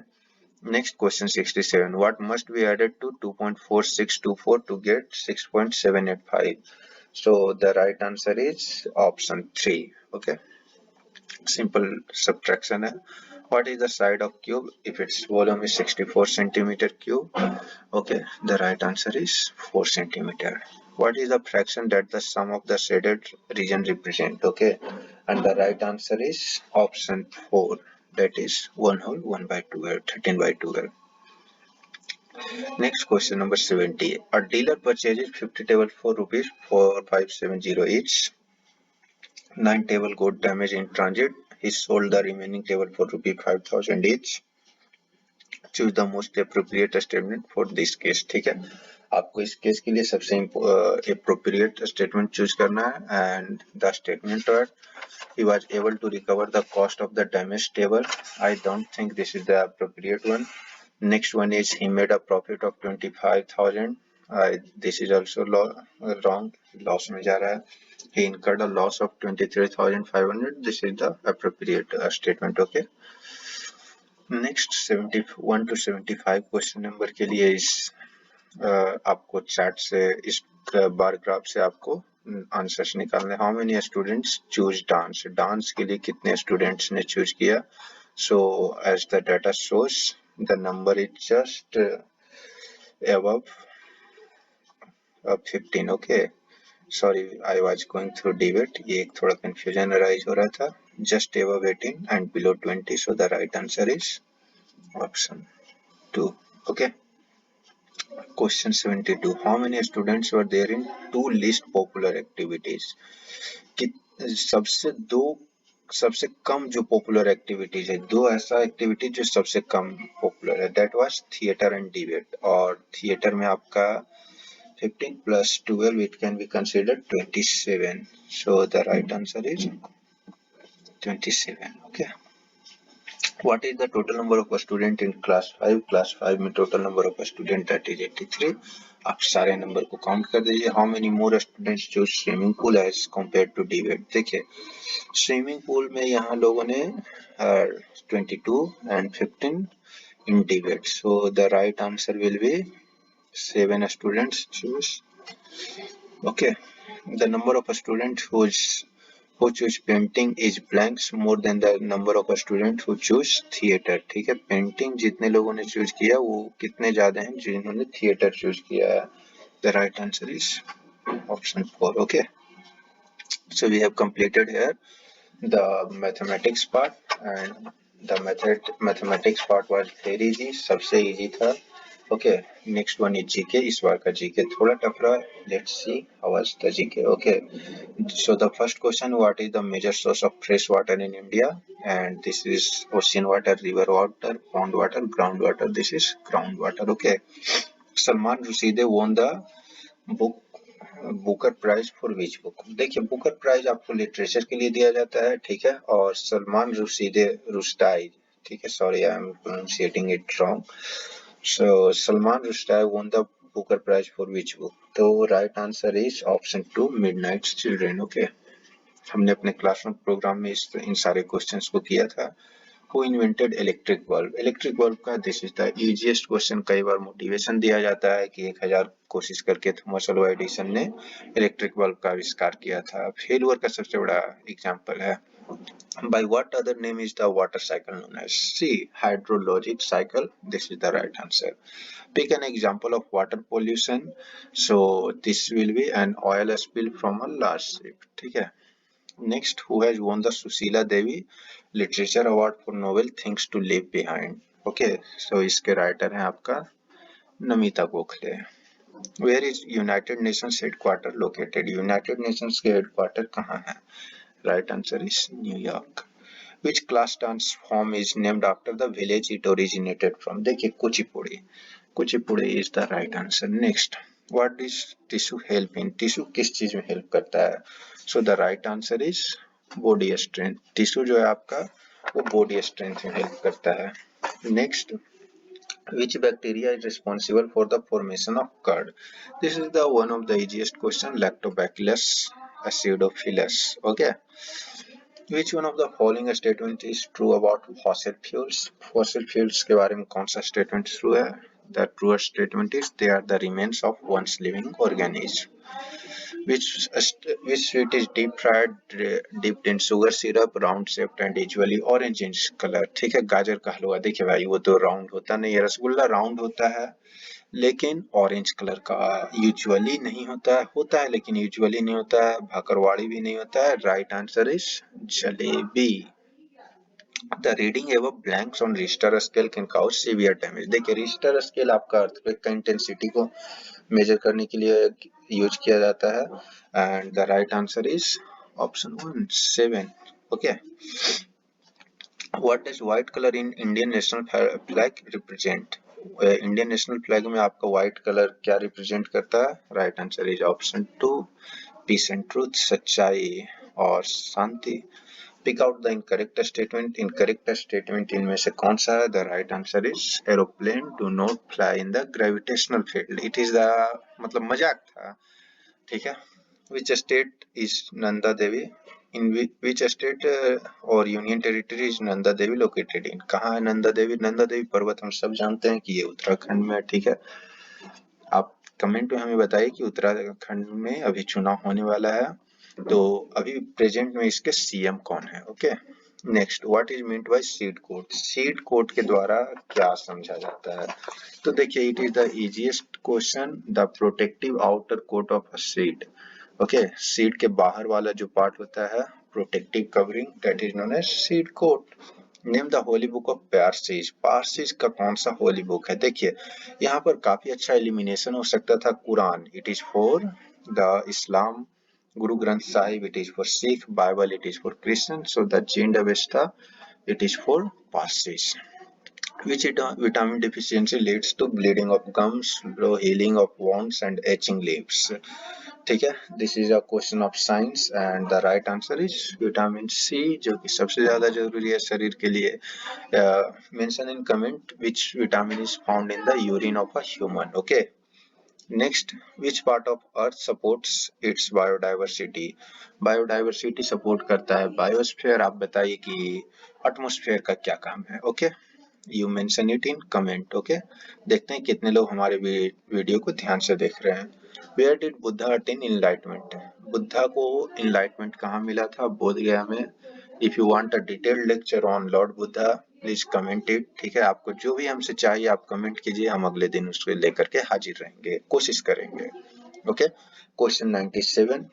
Next question 67. What must be added to 2.4624 to get 6.785? So the right answer is option 3. Okay. Simple subtraction है. What is the side of cube if its volume is 64 centimeter cube? Okay, the right answer is 4 centimeter. What is the fraction that the sum of the shaded region represent? Okay, and the right answer is option 4. That is 1 whole 1 by 12, 13 by 12. Next question number 70. A dealer purchases 50 tables for rupees 4570 each. 9 table got damaged in transit. He sold the remaining table for rupees 5000 each. Choose the most appropriate statement for this case. ठीक है, आपको इस case के लिए सबसे appropriate statement choose करना है. And the statement was he was able to recover the cost of the damaged table. I don't think this is the appropriate one. Next one is he made a profit of 25,000. This is also wrong. Loss में जा रहा है. He incurred a loss of 23,500. This is the appropriate statement. Okay. Next 71 to 75 question number के लिए इस आपको chart से इस बार ग्राफ से आपको आंसर्स निकालने. How many students choose dance? Dance के लिए कितने स्टूडेंट्स ने चूज किया? So as the data shows the number is just above 15. Okay, sorry I was going through debate, ये एक थोड़ा कंफ्यूजन अराइज हो रहा था. Just above 18 and below 20. So the right answer is option 2. Okay. Question 72. How many students were there in two least popular activities? सबसे कम जो popular activities है, दो ऐसा एक्टिविटी जो सबसे कम पॉपुलर है. That was theatre and debate. और theatre में आपका 15 plus 12, it can be considered 27. So the right answer is 27. Okay. What is the total number of student in class 5? Class 5 में total number of student that is 83. आप सारे number को count कर दीजिए. How many more students choose swimming pool as compared to debate? देखिए swimming pool में यहाँ लोगों ने 22 and 15 in debate. So the right answer will be 7 students choose. Okay, the number of students who choose painting is blanks more than the number of students who choose theater. ठीक है, painting जितने लोगों ने choose किया वो कितने ज्यादा हैं जिन्होंने थिएटर चूज किया है. The right answer is option 4. Okay, so we have completed here the mathematics part, and the mathematics part was very easy, सबसे easy था. Okay, next one is GK. इस बार का GK थोड़ा टफ रहा. Let's see how was the GK. Okay, so the first question, what is the major source of fresh water in India? And this is ocean water, river water, pond water, groundwater. This is groundwater. Okay, Salman Rushdie won the book Booker prize for which book. देखिए Booker prize आपको literature के लिए दिया जाता है, ठीक है, और सलमान रुश्दी, ठीक है, sorry I am pronunciating it wrong. So Salman Rushdie won the Booker Prize for which book? तो right answer is option 2, midnight children. Okay, हमने अपने क्लासरूम प्रोग्राम में इन सारे क्वेश्चंस को किया था. Who invented electric bulb? Electric bulb का this is the easiest question. कई बार मोटिवेशन दिया जाता है कि 1000 कोशिश करके थॉमस अल्वा एडिसन ने इलेक्ट्रिक बल्ब का आविष्कार किया था. फेलियर का सबसे बड़ा एग्जांपल है. By what other name is the water cycle known as? C. Hydrologic cycle. This is the right answer. Pick an example of water pollution. So this will be an oil spill from a large ship. ठीक है. Next, who has won the Susila Devi Literature Award for novel Things to Leave Behind? Okay, so इसके writer हैं आपका Namita Gokhale. Where is United Nations headquarter located? United Nations के headquarter कहाँ है? Right answer is New York. Which class dance form is named after the village it originated from? देखिए Kuchipudi. Kuchipudi is the right answer. Next, what does tissue help in? Tissue किस चीज में help करता है? So the right answer is body strength. Tissue जो है आपका वो body strength में हेल्प करता है. Next, which bacteria is responsible for the formation of curd? This is the one of the easiest question. Lactobacillus acidophilus. Okay. Which one of the following statement is true about fossil fuels? Fossil fuels के बारे में कौन सा statement true है? The truest statement is they are the remains of once living organism. Which sweet is deep fried, dipped in sugar syrup, round shaped and usually orange in color? ठीक है, गाजर का हलवा. देखिए भाई वो तो राउंड होता नहीं है. रसगुल्ला राउंड होता है लेकिन ऑरेंज कलर का यूजुअली नहीं होता है लेकिन यूजुअली नहीं होता है. भाकरवाड़ी भी नहीं होता है. Right answer is jalebi. The reading above blanks on Richter scale can cause severe damage. देखिए रिश्टर स्केल आपका अर्थक्वेक का इंटेंसिटी को मेजर करने के लिए यूज किया जाता है. And the right answer is option 1, 7. Okay, what does white colour in Indian national flag represent? Indian national flag में आपका व्हाइट कलर क्या रिप्रेजेंट करता है? Right answer is option 2, peace and truth, सच्चाई और शांति. Pick out the incorrect statement. Incorrect statement इनमें से कौन सा है? The right answer is aeroplane do not fly in the gravitational field. It is the मतलब मजाक था, ठीक है. Which state is Nanda Devi? In which state और union territory is Nanda Devi located in? कहाँ है नंदा देवी? नंदा देवी पर्वत हम सब जानते हैं कि ये उत्तराखंड में है, ठीक है. आप कमेंट में हमें बताइए कि उत्तराखंड में अभी चुनाव होने वाला है तो अभी प्रेजेंट में इसके सीएम कौन है? Okay. Next, what is meant by seed coat? Seed coat के द्वारा क्या समझा जाता है? तो देखिए it is the easiest question. The protective outer coat of a seed. Okay, seed के बाहर वाला जो पार्ट होता है protective covering, that is known as seed coat. Name the holy book of Parsis. Parsis का कौन सा होली बुक है? देखिए यहाँ पर काफी अच्छा एलिमिनेशन हो सकता था. Quran it is for the Islam, Guru Granth Sahib it is for Sikh, Bible it is for Christian, so the Jinda Avesta it is for Parsis. Which vitamin deficiency leads to bleeding of gums, slow healing of wounds and itching lips? ठीक है, this is a question of science and the right answer is vitamin C, जो कि सबसे ज्यादा जरूरी है शरीर के लिए. Mention in comment which vitamin is found in the urine of a human. Okay, next, which part of earth supports its biodiversity? Biodiversity support करता है बायोस्फीयर. आप बताइए कि एटमॉस्फेयर का क्या काम है. Okay, you mention it in comment. Okay, देखते हैं कितने लोग हमारे वीडियो को ध्यान से देख रहे हैं. Where did Buddha attain enlightenment? Buddha को इनलाइटमेंट कहाँ मिला था? बोध गया में. If you want a detailed lecture on lord Buddha, please comment it. ठीक है, आपको जो भी हमसे चाहिए आप कमेंट कीजिए, हम अगले दिन उसको लेकर के हाजिर रहेंगे, कोशिश करेंगे. Okay, question 97.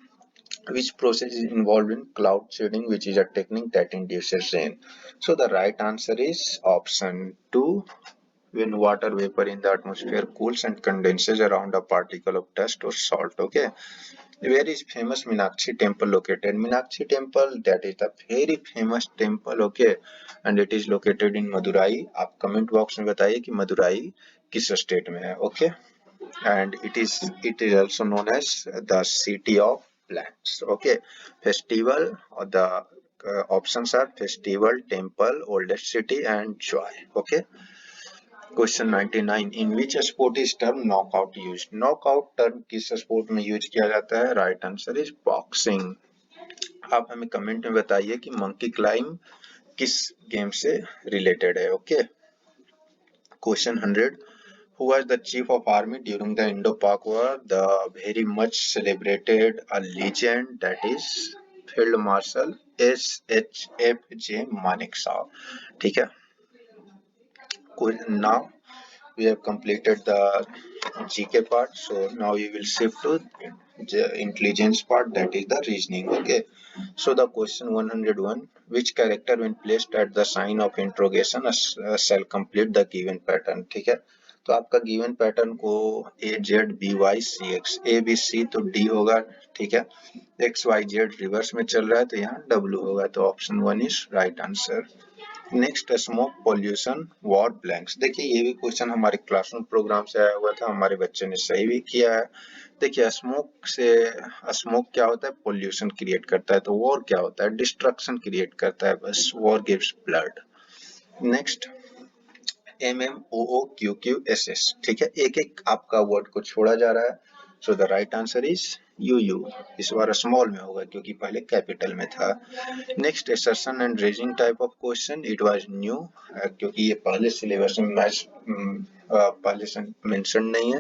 Which process is involved in cloud seeding, which is a technique that induces rain? So the right answer is option 2. When water vapor in the atmosphere cools and condenses around a particle of dust or salt. Okay, where is famous Meenakshi temple located? Meenakshi temple, that is the very famous temple. Okay, and it is located in Madurai. आप comment box में बताइए कि मदुराई किस state में है. Okay, and it is also known as the city of plants. Okay, festival, or the options are festival, temple, oldest city and joy. Okay, question 99. In which sport is term knockout use? Knockout term किस sport में use किया जाता है? Right answer is boxing. आप हमें comment में बताइए कि मंकी क्लाइंब किस गेम से रिलेटेड है. Okay, question 100. Who was the chief of army during the Indo-Pak War? The very much celebrated a legend, that is Field Marshal SHFJ Manekshaw. ठीक है, now we have completed the GK part, so now we will shift to the intelligence part, that is the reasoning. Okay, so the question 101. Which character when placed at the sign of interrogation shall complete the given pattern? ठीक है, तो आपका given pattern को A Z B Y C X, A B C तो D होगा. ठीक है, x Y Z reverse में चल रहा है तो यहाँ डब्ल्यू होगा, तो option 1 is right answer. Next, smoke pollution war blanks. देखिए ये भी क्वेश्चन हमारे क्लासरूम प्रोग्राम से आया हुआ था, हमारे बच्चे ने सही भी किया है. देखिए स्मोक क्या होता है? पॉल्यूशन क्रिएट करता है. तो वॉर क्या होता है? डिस्ट्रक्शन क्रिएट करता है. बस war gives blood. Next, MMOOQQSS. ठीक है, एक एक आपका वर्ड को छोड़ा जा रहा है. So the right answer is you. इस बार स्मॉल में होगा क्योंकि पहले कैपिटल में था. Next, assertion and raising type of question. It was new, क्योंकि ये पहले सिलेबस में पहले से मेंशन नहीं है,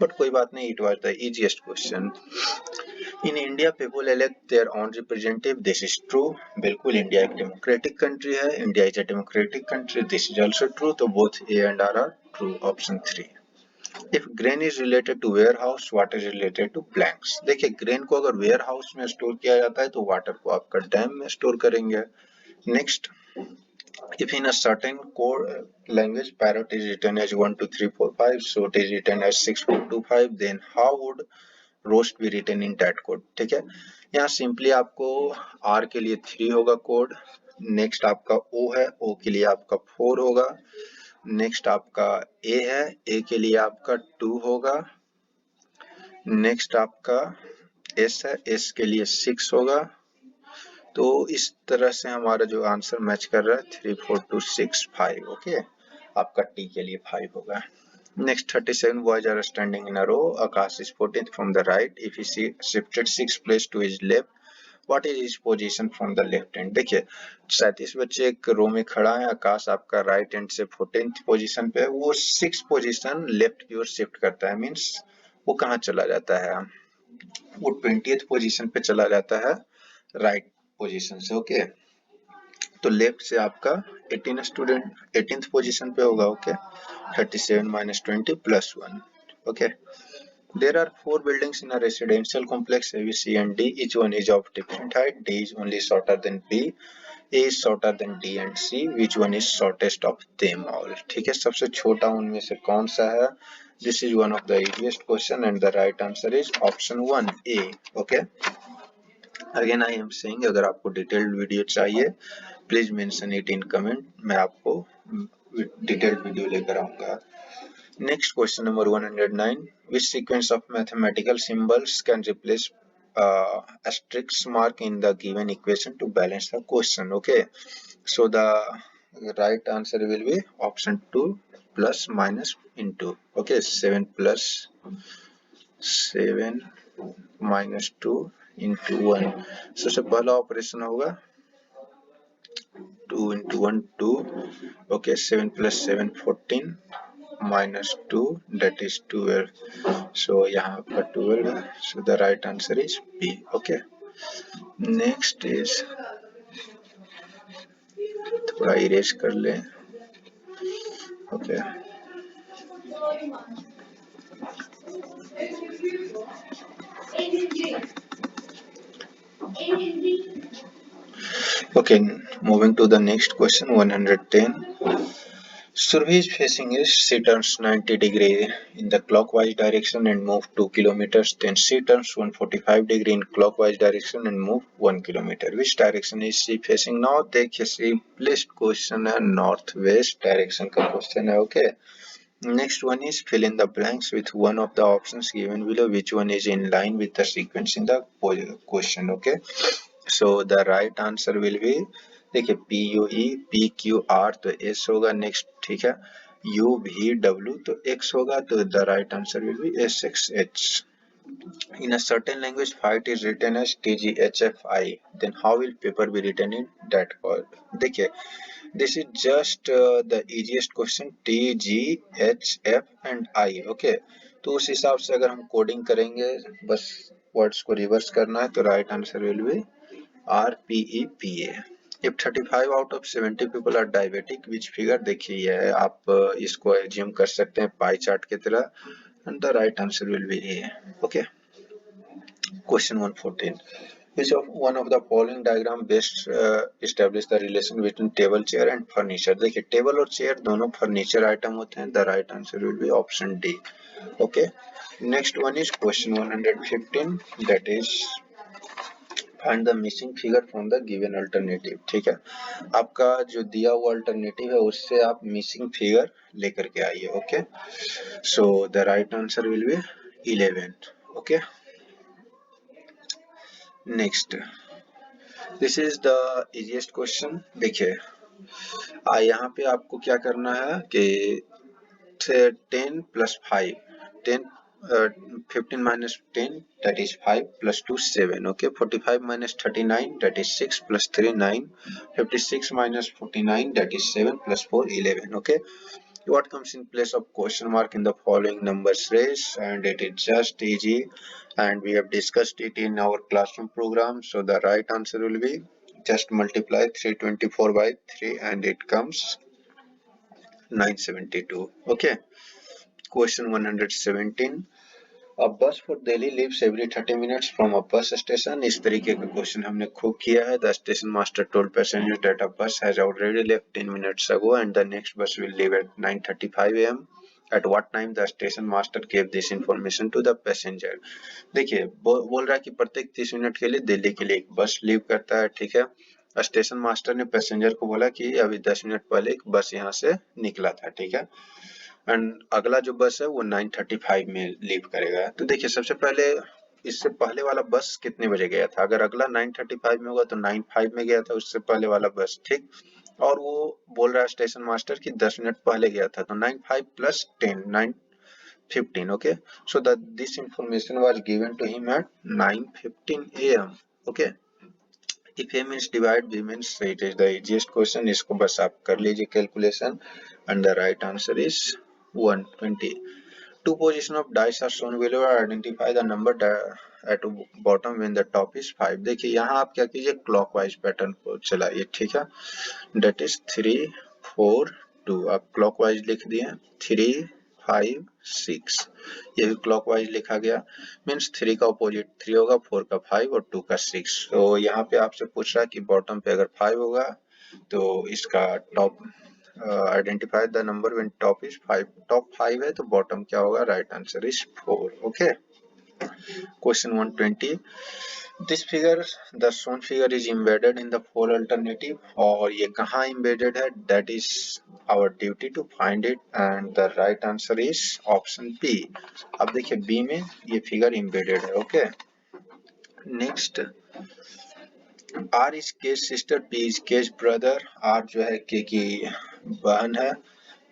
बट कोई बात नहीं. It was the easiest question. In India people elect their own representative. This is true. बिल्कुल, इंडिया एक डेमोक्रेटिक कंट्री है. India is a democratic country. This is also true. तो both A and R true. Option 3. If grain is related to warehouse, water is related to blanks. देखिए grain को अगर ware house में store किया जाता है तो water को आपका डैम में स्टोर करेंगे. Next, if in a certain code language parrot is written as 1 2 3 4 5, so it is written as 6 4 2 5, then how would roast be written in that code? ठीक है, यहाँ सिंपली आपको R के लिए 3 होगा कोड. नेक्स्ट आपका O है, O के लिए आपका 4 होगा. नेक्स्ट आपका A है, A के लिए आपका 2 होगा. नेक्स्ट आपका S है, S के लिए 6 होगा. तो इस तरह से हमारा जो आंसर मैच कर रहा है 3 4 2 6 5. ओके, आपका टी के लिए 5 होगा. Next, 37 boys are standing in a row. Akash is 14th from the right. If he shifted 6 place to his left, what is his position from the left hand? देखिए 37 बच्चे एक रो में खड़ा है. आकाश आपका राइट हैंड से 14th पोजीशन पे है. वो 6 पोजीशन लेफ्ट की ओर शिफ्ट करता है. मींस वो कहाँ चला जाता है? वो 20th पोजीशन पे चला जाता है राइट पोजीशन से. ओके, तो लेफ्ट से आपका 18 स्टूडेंट 18th पोजीशन पे होगा. Okay, 37 minus 20 plus 1. Okay, there are 4 buildings in a residential complex A, B, C and D. Each one is of different height. D is only shorter than B. A is shorter than D and C. Which one is shortest of them all? ठीक है, सबसे छोटा उनमें से कौन सा है? This is one of the easiest question and the right answer is option 1 A. Okay, again I am saying अगर आपको डिटेल्ड वीडियो चाहिए please mention it in comment. मैं आपको डिटेल्ड वीडियो लेकर आऊंगा। Next question number 109. Which sequence of mathematical symbols can replace asterisk mark in the given equation to balance the question? Okay. So the right answer will be option 2 plus minus into. Okay. 7 plus 7 minus 2 into 1. सबसे पहला operation होगा 2 into 1 2. Okay. 7 plus 7 14 minus 2 that is 12. So यहाँ पर 12 है. So the right answer is B. Okay. Next is थोड़ा erase कर लें. Okay. Okay. Moving to the next question 110. Survey is facing east. She turns 90 degree in the clockwise direction and move 2 kilometers. Then she turns 145 degree in clockwise direction and move 1 kilometer. Which direction is she facing now? देखिए simplest question है, northwest direction का question है. Okay. Next one is fill in the blanks with one of the options given below. Which one is in line with the sequence in the question? Okay. So the right answer will be, देखिए P U E P Q R तो S होगा next, ठीक है. You V W तो x होगा, तो the right answer will B S x H. In a certain language, fight is written as TGHFI. Then how will paper be written in that code? देखिए, this is just the easiest question. TGHF and I. Okay. तो उस हिसाब से अगर हम coding करेंगे, बस words को रिवर्स करना है, तो right answer will B RPEPA. If 35 out of 70 people are diabetic, which figure? देखिए ये है, आप इसको एज्यूम कर सकते हैं पाई चार्ट की तरह, and the right answer will be A. Okay. Question 114. Which of one of the following diagram best establish the relation between table, chair and furniture? देखिए टेबल और चेयर दोनों फर्नीचर आइटम होते हैं. The right answer will be option D. Okay. Next one is question 115. That is find the missing figure from the given alternative. ठीक है, आपका जो दिया हुआ अल्टरनेटिव है उससे आप मिसिंग फिगर लेकर के आइए. Okay. So the right answer will B 11. Okay. Next, this is the easiest question. देखिए यहाँ पे आपको क्या करना है कि 10 plus 5, 10 15 minus 10 that is 5 plus 2 7. Okay. 45 minus 39 that is 6 plus 3 9. 56 minus 49 that is 7 plus 4 11. Okay. What comes in place of question mark in the following numbers race? And it is just easy, and we have discussed it in our classroom program. So the right answer will be just multiply 324 by 3 and it comes 972. Okay. Question 117. A bus for Delhi leaves every 30 minutes from a bus station. इस तरीके का question हमने खूब किया है. The station master told passengers that a bus has already left 10 minutes ago and the next bus will leave at 9:35 a.m. At what time the station master gave this information to the passenger? देखिए बोल रहा है कि प्रत्येक 30 minute के लिए दिल्ली के लिए एक बस लीव करता है. ठीक है, स्टेशन मास्टर ने पैसेंजर को बोला कि अभी 10 मिनट पहले एक बस यहाँ से निकला था. ठीक है, एंड अगला जो बस है वो 9:35 में लीव करेगा. तो देखिए सबसे पहले इससे पहले वाला बस कितने बजे गया था? अगर अगला 9:35 में होगा तो 9:05 में गया था उससे पहले वाला बस. ठीक, और वो बोल रहा है स्टेशन मास्टर कि 10 मिनट पहले गया था, तो 9:05 plus 10 9:15. Okay, so that this information was given to him at 9:15 a.m. Okay. If A means divide, B means it is the easiest question. इसको बस आप कर लीजिए calculation, and the right answer is 120. Two position of dice are shown below. Identify the number at bottom when the top is 5. देखिए यहाँ आप क्या कीजिए, क्लॉकवाइज पैटर्न को चलाइए. ठीक है, that is 3 4 2. आप क्लॉकवाइज लिख दिए. 3 5 6, ये भी क्लॉकवाइज लिखा गया. मीन्स 3 का अपोजिट 3 होगा, 4 का 5 और 2 का 6. तो यहाँ पे आपसे पूछ रहा है कि बॉटम पे अगर 5 होगा तो इसका top identify the number when top is 5. Top 5 है तो बॉटम क्या होगा? Right answer is 4. Okay. Question 120. This figure, the shown figure is embedded in the 4 alternative, और ये कहाँ embedded है, that is our duty to find it, and the right answer is option B. अब देखिए B में ये figure embedded है. Okay. Next, R is K's sister, P is K's brother. R जो है K की बहन है,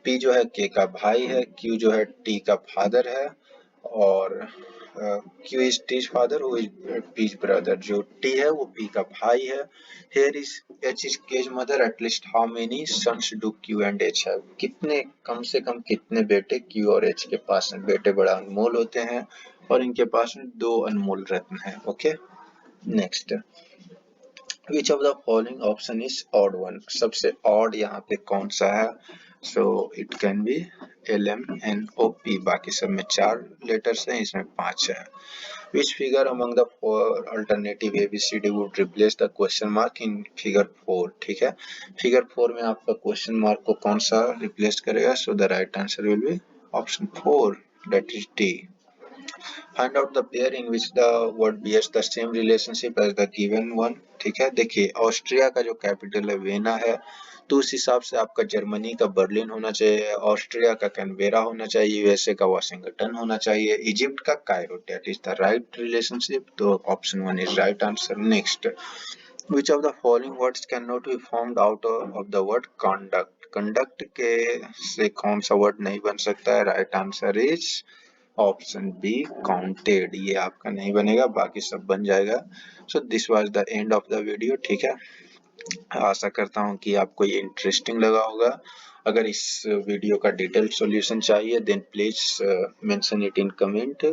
P जो है K का भाई है, Q जो है T का फादर है, और Q is T's father, who is P's brother. जो T है वो P का भाई है. Here is H is K's mother. At least how many sons do Q and H have? कितने, कम से कम कितने बेटे Q और H के पास हैं. बेटे बड़ा अनमोल होते हैं और इनके पास में 2 अनमोल रत्न हैं. Okay. Next, Which of the following option is odd one? सबसे odd यहाँ पे कौन सा है? So it can be LMNOP. बाकी सब में 4 letters हैं, इसमें 5 है. Which figure among the 4 alternative ABCD would replace the question mark in figure 4? ठीक है, figure 4 में आपका question mark को कौन सा replace करेगा? So the right answer will be option 4, that is D. Find out the pair in which the word bears the same relationship as the given one. ठीक है, देखिए ऑस्ट्रिया का जो कैपिटल है वेना है, तो उस हिसाब से आपका जर्मनी का बर्लिन होना चाहिए, ऑस्ट्रिया का कैनबेरा होना चाहिए, यूएसए का वाशिंगटन होना चाहिए, इजिप्ट का Cairo. That is the right relationship. तो option 1 is right answer. Next, which of the following words cannot be formed out of the word conduct? Conduct के से कौन सा वर्ड नहीं बन सकता है? Right answer is option B, counted. ये आपका नहीं बनेगा, बाकी सब बन जाएगा. So this was the end of the video. ठीक है, आशा करता हूँ कि आपको ये इंटरेस्टिंग लगा होगा. अगर इस वीडियो का डिटेल सॉल्यूशन चाहिए then please mention it in comment.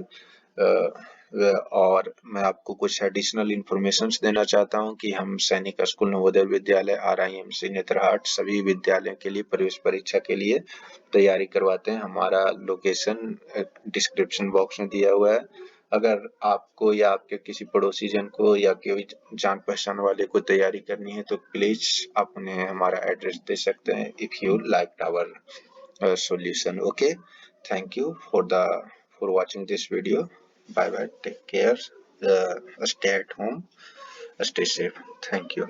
और मैं आपको कुछ एडिशनल इंफॉर्मेशन देना चाहता हूं कि हम सैनिक स्कूल नवोदय विद्यालय RIMC नेतरहाट सभी विद्यालयों के लिए प्रवेश परीक्षा के लिए तैयारी करवाते हैं. हमारा लोकेशन डिस्क्रिप्शन बॉक्स में दिया हुआ है. अगर आपको या आपके किसी पड़ोसी जन को या कोई जान पहचान वाले को तैयारी करनी है तो प्लीज आप उन्हें हमारा एड्रेस दे सकते हैं if you like our solution. Okay, thank you for watching this video. Bye bye, take care, stay at home, stay safe. Thank you.